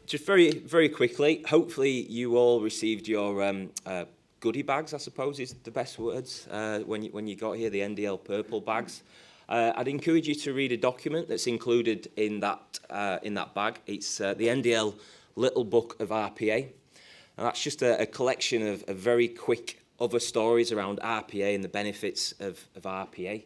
Just very quickly, hopefully you all received your goodie bags, I suppose is the best words, when you got here, the NDL purple bags. I'd encourage you to read a document that's included in that bag. It's the NDL Little Book of RPA. And that's just a collection of very quick other stories around RPA and the benefits of RPA.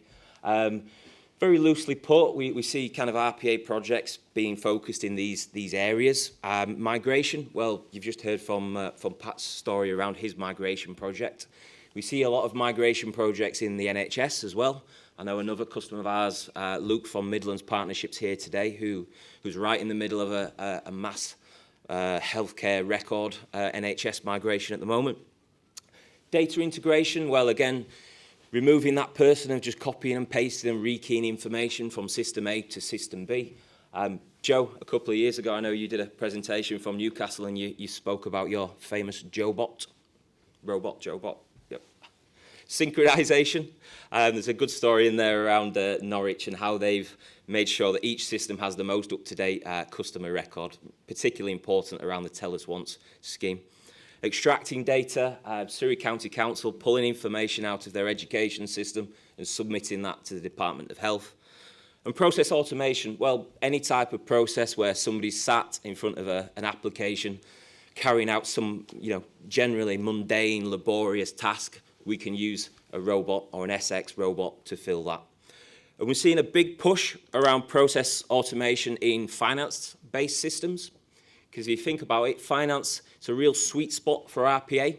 Very loosely put, we see kind of RPA projects being focused in these areas. Migration, well, you've just heard from Pat's story around his migration project. We see a lot of migration projects in the NHS as well. I know another customer of ours, Luke from Midlands Partnerships here today, who's right in the middle of a mass healthcare record NHS migration at the moment. Data integration, well, again, removing that person of just copying and pasting and rekeying information from system A to system B. Joe, a couple of years ago, I know you did a presentation from Newcastle and you spoke about your famous JoBot, robot, JoBot, yep. Synchronization. There's a good story in there around Norwich and how they've made sure that each system has the most up-to-date customer record, particularly important around the Tell Us Once scheme. Extracting data, Surrey County Council pulling information out of their education system and submitting that to the Department of Health. And process automation, well, any type of process where somebody's sat in front of an application carrying out some, generally mundane, laborious task, we can use a robot or an SX robot to fill that. And we're seeing a big push around process automation in finance-based systems. Because if you think about it, finance is a real sweet spot for RPA.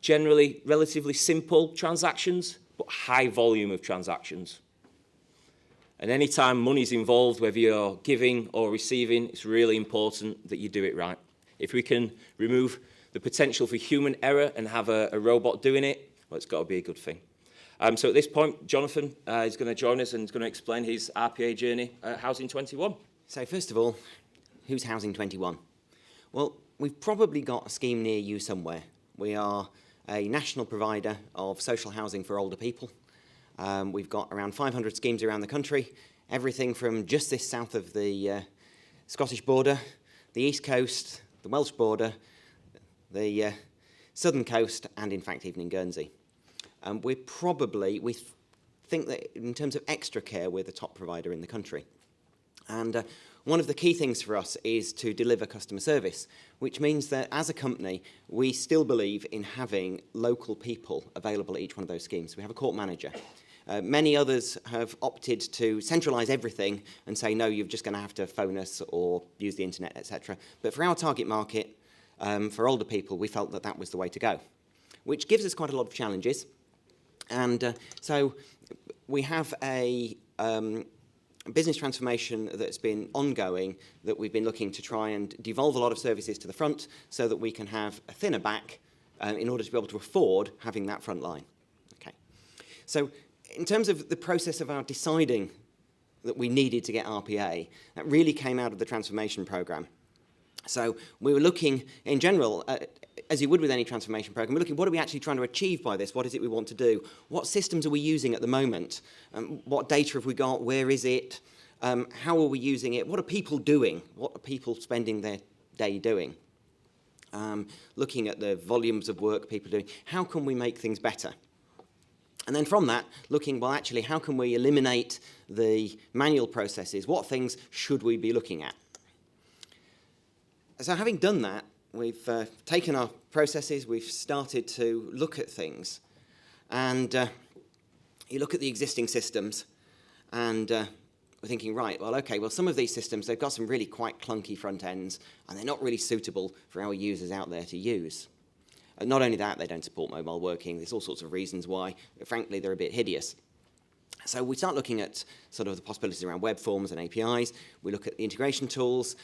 Generally, relatively simple transactions, but high volume of transactions. And anytime money's involved, whether you're giving or receiving, it's really important that you do it right. If we can remove the potential for human error and have a robot doing it, well, it's got to be a good thing. So at this point, Jonathan is going to join us and is going to explain his RPA journey at Housing 21. So first of all, who's Housing 21? Well, we've probably got a scheme near you somewhere. We are a national provider of social housing for older people. We've got around 500 schemes around the country, everything from just this south of the Scottish border, the East Coast, the Welsh border, the southern coast, and in fact even in Guernsey. We think that in terms of extra care, we're the top provider in the country. And one of the key things for us is to deliver customer service, which means that as a company, we still believe in having local people available at each one of those schemes. We have a court manager. Many others have opted to centralise everything and say, no, you're just going to have to phone us or use the internet, etc. But for our target market, for older people, we felt that that was the way to go, which gives us quite a lot of challenges. And so we have a business transformation that's been ongoing, that we've been looking to try and devolve a lot of services to the front so that we can have a thinner back in order to be able to afford having that front line. Okay. So in terms of the process of our deciding that we needed to get RPA, that really came out of the transformation programme. So we were looking, in general, as you would with any transformation programme, we're looking, what are we actually trying to achieve by this? What is it we want to do? What systems are we using at the moment? What data have we got? Where is it? How are we using it? What are people doing? What are people spending their day doing? Looking at the volumes of work people are doing. How can we make things better? And then from that, looking, well, actually, how can we eliminate the manual processes? What things should we be looking at? So having done that, we've taken our processes, we've started to look at things, and you look at the existing systems, and we're thinking, right, well, okay, well, some of these systems, they've got some really quite clunky front ends, and they're not really suitable for our users out there to use. And not only that, they don't support mobile working. There's all sorts of reasons why, frankly, they're a bit hideous. So we start looking at sort of the possibilities around web forms and APIs. We look at the integration tools.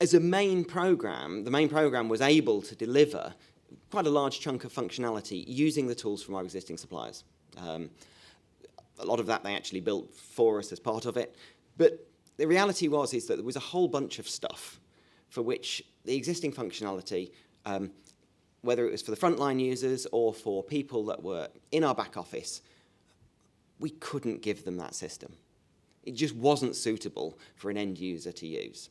As a main program, the main program was able to deliver quite a large chunk of functionality using the tools from our existing suppliers. A lot of that they actually built for us as part of it. But the reality is that there was a whole bunch of stuff for which the existing functionality, whether it was for the frontline users or for people that were in our back office, we couldn't give them that system. It just wasn't suitable for an end user to use.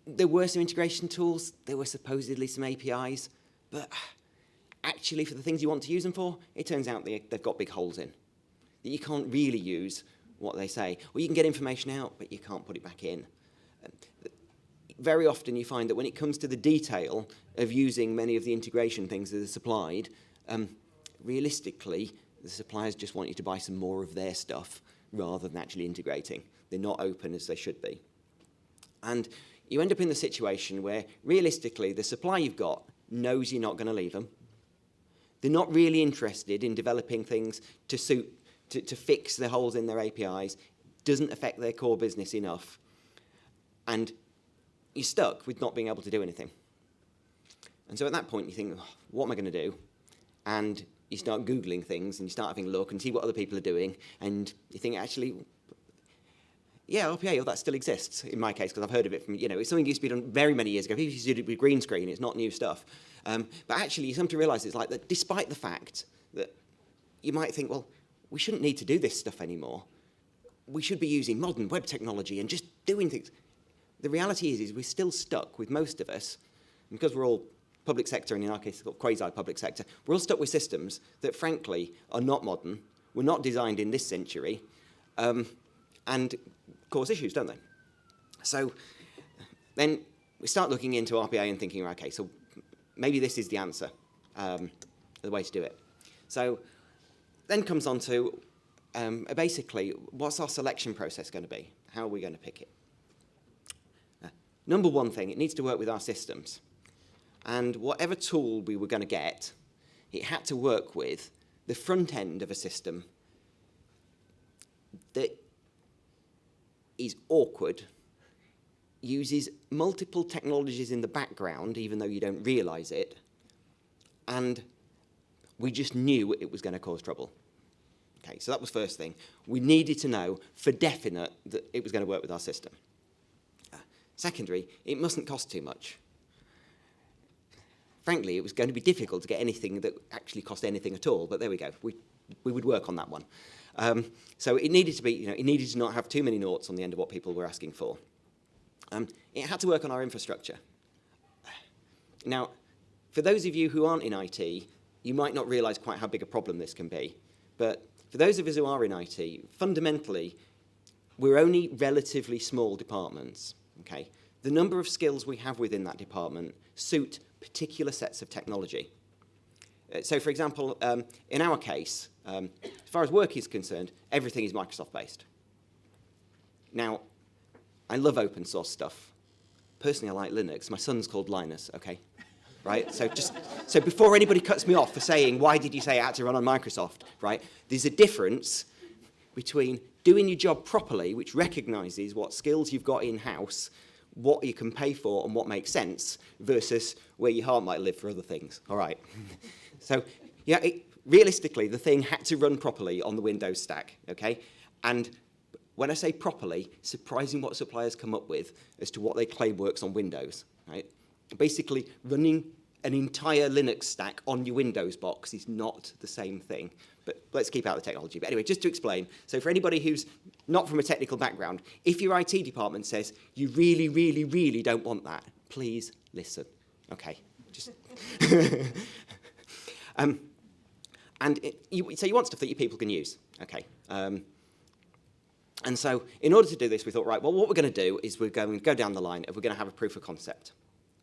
There were some integration tools, there were supposedly some APIs, but actually for the things you want to use them for, it turns out they've got big holes in, that you can't really use what they say. Or you can get information out, but you can't put it back in. Very often you find that when it comes to the detail of using many of the integration things that are supplied, realistically, the suppliers just want you to buy some more of their stuff rather than actually integrating. They're not open as they should be. And you end up in the situation where, realistically, the supply you've got knows you're not going to leave them. They're not really interested in developing things to fix the holes in their APIs. Doesn't affect their core business enough. And you're stuck with not being able to do anything. And so at that point, you think, oh, what am I going to do? And you start Googling things, and you start having a look and see what other people are doing, and you think, actually, yeah, RPA, that still exists, in my case, because I've heard of it from, it's something that used to be done very many years ago. People used to do it with green screen. It's not new stuff. But actually, you come to realise it's like that despite the fact that you might think, well, we shouldn't need to do this stuff anymore. We should be using modern web technology and just doing things. The reality is we're still stuck with most of us, and because we're all public sector, and in our case, quasi-public sector, we're all stuck with systems that, frankly, are not modern, were not designed in this century, and cause issues, don't they? So then we start looking into RPA and thinking, okay, so maybe this is the answer, the way to do it. So then comes on to basically, what's our selection process going to be? How are we going to pick it? Number one thing, it needs to work with our systems. And whatever tool we were going to get, it had to work with the front end of a system that is awkward, uses multiple technologies in the background, even though you don't realise it, and we just knew it was going to cause trouble. Okay, so that was first thing. We needed to know for definite that it was going to work with our system. Secondary, it mustn't cost too much. Frankly, it was going to be difficult to get anything that actually cost anything at all, but there we go. We would work on that one. So it needed to be, it needed to not have too many noughts on the end of what people were asking for. It had to work on our infrastructure. Now, for those of you who aren't in IT, you might not realise quite how big a problem this can be. But for those of us who are in IT, fundamentally, we're only relatively small departments. Okay? The number of skills we have within that department suit particular sets of technology. So, for example, in our case, as far as work is concerned, everything is Microsoft-based. Now, I love open source stuff. Personally, I like Linux. My son's called Linus, okay? Right? So before anybody cuts me off for saying, why did you say it had to run on Microsoft, right? There's a difference between doing your job properly, which recognises what skills you've got in-house, what you can pay for and what makes sense, versus where your heart might live for other things, all right? So, yeah, realistically, the thing had to run properly on the Windows stack, okay? And when I say properly, surprising what suppliers come up with as to what they claim works on Windows, right? Basically, running an entire Linux stack on your Windows box is not the same thing. But let's keep out the technology. But anyway, just to explain, so for anybody who's not from a technical background, if your IT department says you really, really, really don't want that, please listen. Okay, just... so you want stuff that your people can use, okay? And so in order to do this, we thought, right, well, what we're going to do is we're going to go down the line and we're going to have a proof of concept.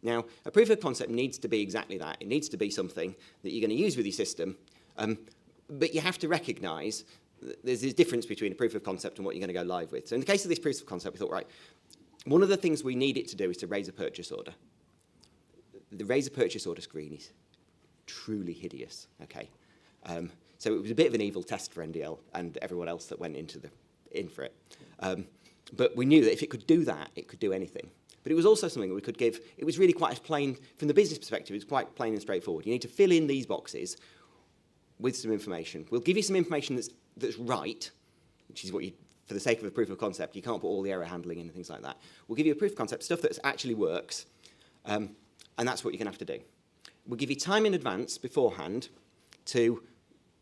Now, a proof of concept needs to be exactly that. It needs to be something that you're going to use with your system, but you have to recognise that there's a difference between a proof of concept and what you're going to go live with. So in the case of this proof of concept, we thought, right, one of the things we need it to do is to raise a purchase order. The raise a purchase order screen is truly hideous, okay? So it was a bit of an evil test for NDL and everyone else that went in for it. But we knew that if it could do that, it could do anything. But it was also something that we could give. It was really quite plain, from the business perspective, it's quite plain and straightforward. You need to fill in these boxes with some information. We'll give you some information that's right, which is what you, for the sake of a proof of concept, you can't put all the error handling in and things like that. We'll give you a proof of concept, stuff that actually works, and that's what you're going to have to do. We'll give you time in advance, beforehand, to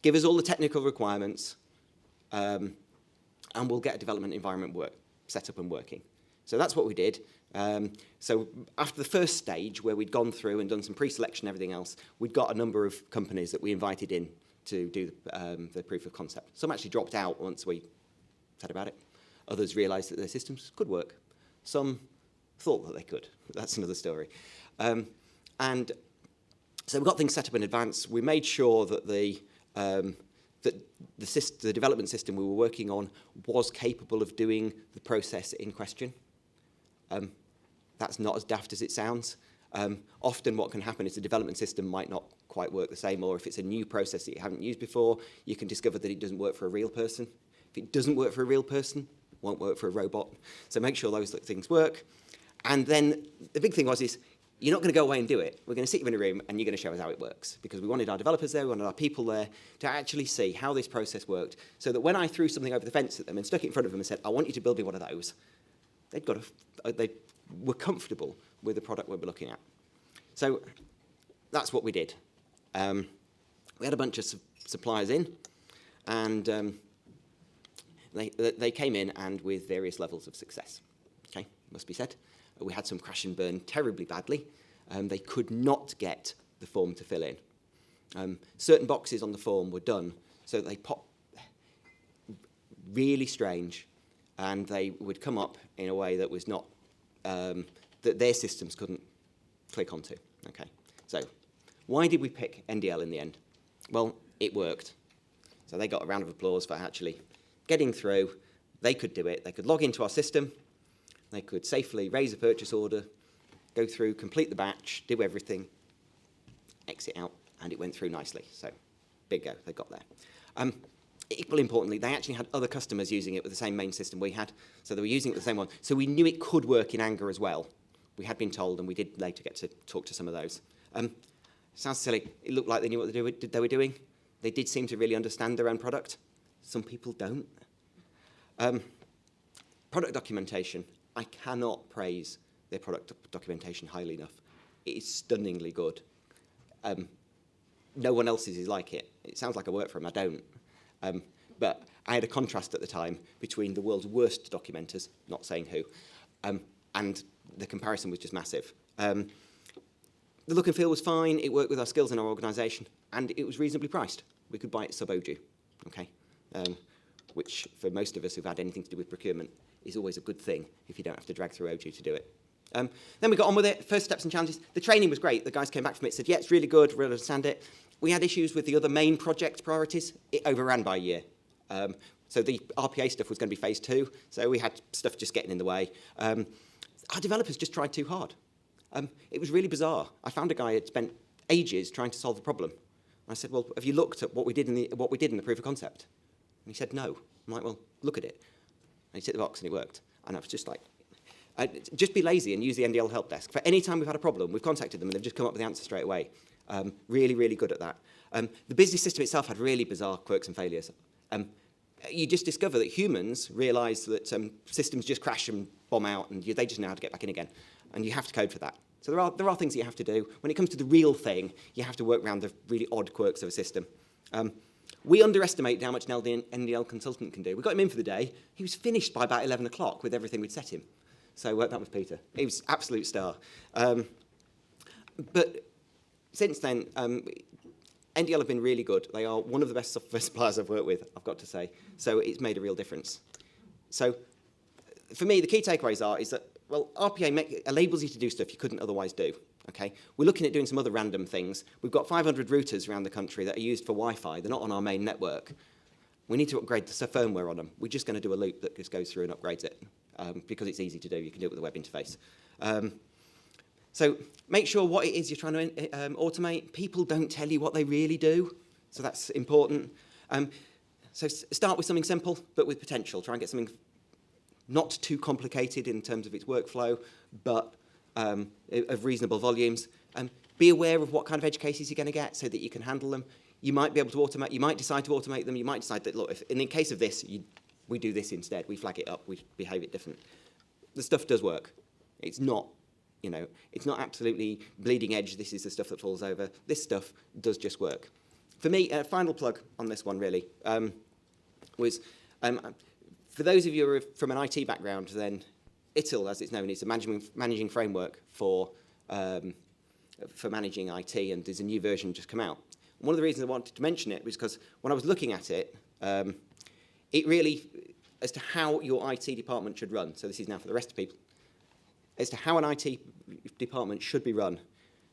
give us all the technical requirements, and we'll get a development environment set up and working. So that's what we did. So after the first stage, where we'd gone through and done some pre-selection and everything else, we'd got a number of companies that we invited in to do the proof of concept. Some actually dropped out once we said about it. Others realised that their systems could work. Some thought that they could. That's another story. And so we got things set up in advance. We made sure that the development system we were working on was capable of doing the process in question. That's not as daft as it sounds. Often what can happen is the development system might not quite work the same, or if it's a new process that you haven't used before, you can discover that it doesn't work for a real person. If it doesn't work for a real person, it won't work for a robot. So make sure those things work. And then the big thing is you're not going to go away and do it. We're going to sit you in a room and you're going to show us how it works, because we wanted our developers there, we wanted our people there to actually see how this process worked, so that when I threw something over the fence at them and stuck it in front of them and said, I want you to build me one of those, they were comfortable with the product we were looking at. So that's what we did. We had a bunch of suppliers in, and they came in and with various levels of success. Okay, must be said. We had some crash and burn terribly badly. They could not get the form to fill in. Certain boxes on the form were done, so they popped really strange, and they would come up in a way that was not, that their systems couldn't click onto. Okay, so why did we pick NDL in the end? Well, it worked. So they got a round of applause for actually getting through. They could do it. They could log into our system. They could safely raise a purchase order, go through, complete the batch, do everything, exit out, and it went through nicely. So big go, they got there. Equally importantly, they actually had other customers using it with the same main system we had. So they were using it with the same one. So we knew it could work in anger as well. We had been told, and we did later get to talk to some of those. Sounds silly. It looked like they knew what they were doing. They did seem to really understand their own product. Some people don't. Product documentation. I cannot praise their product documentation highly enough. It is stunningly good. No one else's is like it. It sounds like I work for them. I don't. But I had a contrast at the time between the world's worst documenters, not saying who, and the comparison was just massive. The look and feel was fine. It worked with our skills in our organisation, and it was reasonably priced. We could buy it sub-ODU, okay? Which, for most of us who've had anything to do with procurement, is always a good thing if you don't have to drag through ODU to do it. Then we got on with it. First steps and challenges. The training was great. The guys came back from it and said, yeah, it's really good. We understand it. We had issues with the other main project priorities. It overran by a year. So the RPA stuff was going to be phase 2. So we had stuff just getting in the way. Our developers just tried too hard. It was really bizarre. I found a guy who had spent ages trying to solve the problem. I said, well, have you looked at what we did in the proof of concept? And he said, no. I'm like, well, look at it. And he ticked the box and it worked. And I was just like, just be lazy and use the NDL help desk. For any time we've had a problem, we've contacted them and they've just come up with the answer straight away. Really, really good at that. The business system itself had really bizarre quirks and failures. You just discover that humans realise that systems just crash and bomb out, and they just know how to get back in again. And you have to code for that. So there are things that you have to do. When it comes to the real thing, you have to work around the really odd quirks of a system. We underestimate how much an NDL consultant can do. We got him in for the day. He was finished by about 11 o'clock with everything we'd set him. So that was Peter. He was absolute star. But since then, NDL have been really good. They are one of the best software suppliers I've worked with, I've got to say. So it's made a real difference. So for me, the key takeaways is that, well, RPA enables you to do stuff you couldn't otherwise do. Okay? We're looking at doing some other random things. We've got 500 routers around the country that are used for Wi-Fi. They're not on our main network. We need to upgrade the firmware on them. We're just going to do a loop that just goes through and upgrades it because it's easy to do. You can do it with a web interface. So make sure what it is you're trying to automate. People don't tell you what they really do, so that's important. So start with something simple, but with potential. Try and get something not too complicated in terms of its workflow, but of reasonable volumes. Be aware of what kind of edge cases you're going to get so that you can handle them. You might be able to automate. You might decide to automate them. You might decide that, look, if in the case of this, we do this instead. We flag it up. We behave it different. The stuff does work. It's not, it's not absolutely bleeding edge. This is the stuff that falls over. This stuff does just work. For me, final plug on this one really was for those of you who are from an IT background, then ITIL, as it's known, is a managing framework for managing IT, and there's a new version just come out. One of the reasons I wanted to mention it was because when I was looking at it, it really, as to how your IT department should run, so this is now for the rest of people, as to how an IT department should be run,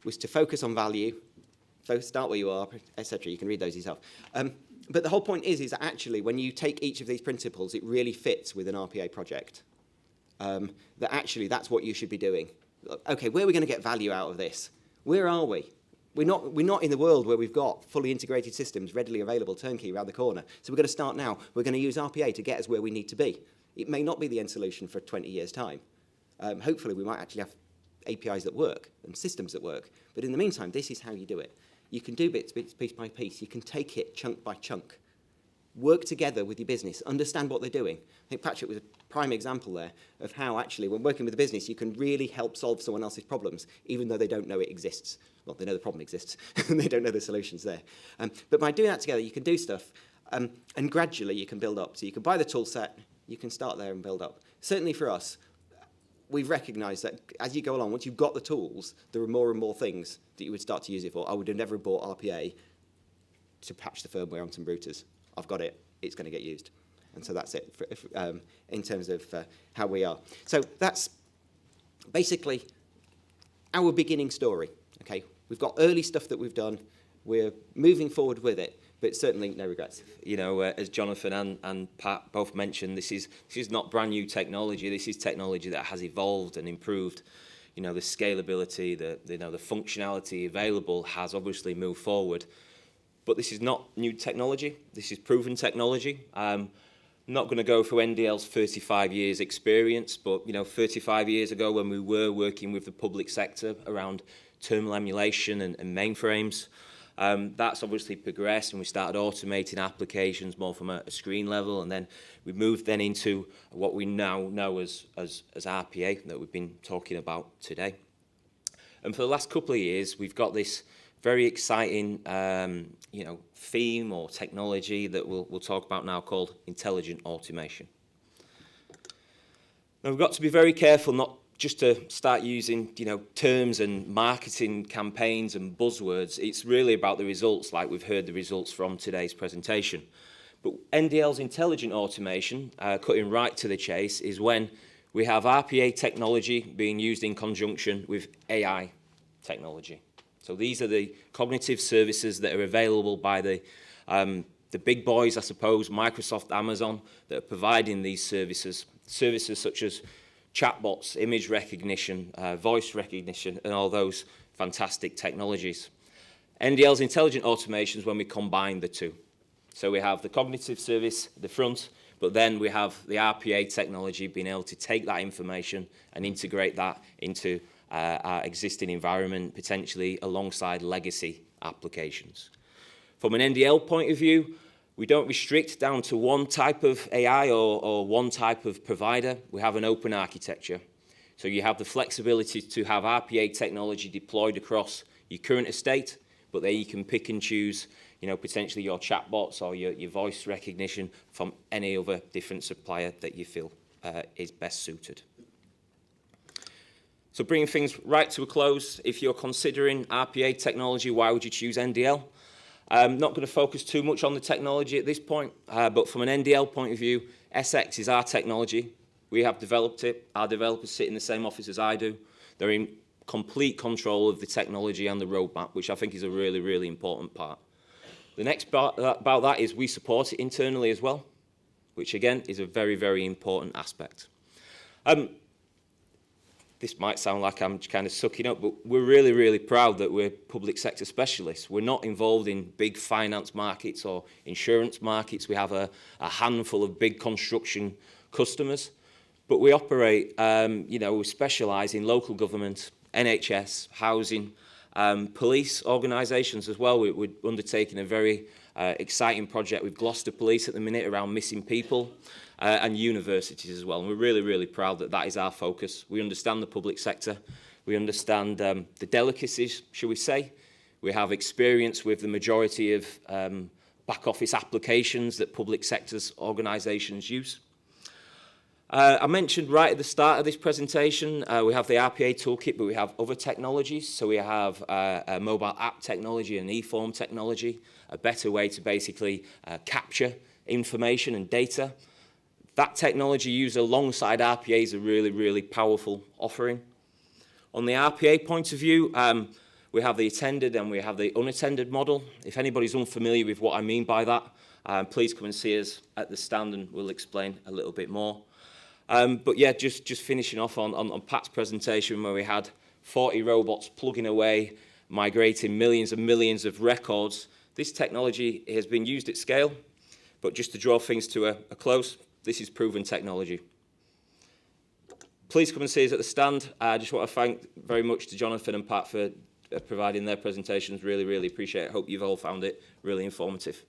was to focus on value, start where you are, etc. You can read those yourself. But the whole point is that actually when you take each of these principles, it really fits with an RPA project. That actually that's what you should be doing. Okay, where are we going to get value out of this? Where are we? We're not in the world where we've got fully integrated systems readily available, turnkey around the corner. So we're going to start now. We're going to use RPA to get us where we need to be. It may not be the end solution for 20 years' time. Hopefully, we might actually have APIs that work and systems that work. But in the meantime, this is how you do it. You can do bits, piece by piece. You can take it chunk by chunk. Work together with your business. Understand what they're doing. I think Patrick was a prime example there of how actually when working with a business, you can really help solve someone else's problems, even though they don't know it exists. Well, they know the problem exists, and they don't know the solution's there. But by doing that together, you can do stuff, and gradually you can build up. So you can buy the tool set, you can start there and build up. Certainly for us, we've recognised that as you go along, once you've got the tools, there are more and more things that you would start to use it for. I would have never bought RPA to patch the firmware on some routers. I've got it, it's going to get used. And so that's it in terms of how we are. So that's basically our beginning story. Okay, we've got early stuff that we've done. We're moving forward with it, but certainly no regrets. You know, as Jonathan and Pat both mentioned, this is not brand new technology. This is technology that has evolved and improved. You know, the scalability, the functionality available has obviously moved forward. But this is not new technology. This is proven technology. I'm not going to go through NDL's 35 years experience, but 35 years ago when we were working with the public sector around terminal emulation and mainframes, that's obviously progressed, and we started automating applications more from a screen level, and then we moved then into what we now know as RPA that we've been talking about today. And for the last couple of years, we've got this very exciting theme or technology that we'll talk about now called intelligent automation. Now we've got to be very careful not just to start using terms and marketing campaigns and buzzwords. It's really about the results, like we've heard the results from today's presentation. But NDL's intelligent automation, cutting right to the chase, is when we have RPA technology being used in conjunction with AI technology. So these are the cognitive services that are available by the big boys, I suppose, Microsoft, Amazon, that are providing these services such as chatbots, image recognition, voice recognition, and all those fantastic technologies. NDL's intelligent automation is when we combine the two. So we have the cognitive service at the front, but then we have the RPA technology being able to take that information and integrate that into our existing environment, potentially alongside legacy applications. From an NDL point of view, we don't restrict down to one type of AI or one type of provider. We have an open architecture. So you have the flexibility to have RPA technology deployed across your current estate, but there you can pick and choose, potentially your chatbots or your voice recognition from any other different supplier that you feel is best suited. So bringing things right to a close, if you're considering RPA technology, why would you choose NDL? I'm not going to focus too much on the technology at this point, but from an NDL point of view, SX is our technology. We have developed it. Our developers sit in the same office as I do. They're in complete control of the technology and the roadmap, which I think is a really, really important part. The next part about that is we support it internally as well, which again is a very, very important aspect. This might sound like I'm kind of sucking up, but we're really, really proud that we're public sector specialists. We're not involved in big finance markets or insurance markets. We have a handful of big construction customers, but we operate, we specialise in local government, NHS, housing, police organisations as well. We're undertaking a very exciting project with Gloucester Police at the minute around missing people. And universities as well. And we're really, really proud that that is our focus. We understand the public sector. We understand the delicacies, shall we say. We have experience with the majority of back office applications that public sector's organisations use. I mentioned right at the start of this presentation, we have the RPA toolkit, but we have other technologies. So we have a mobile app technology and e-form technology, a better way to basically capture information and data. That technology used alongside RPA is a really, really powerful offering. On the RPA point of view, we have the attended and we have the unattended model. If anybody's unfamiliar with what I mean by that, please come and see us at the stand and we'll explain a little bit more. But yeah, just finishing off on Pat's presentation where we had 40 robots plugging away, migrating millions and millions of records. This technology has been used at scale, but just to draw things to a close, this is proven technology. Please come and see us at the stand. I just want to thank very much to Jonathan and Pat for providing their presentations. Really, really appreciate it. Hope you've all found it really informative.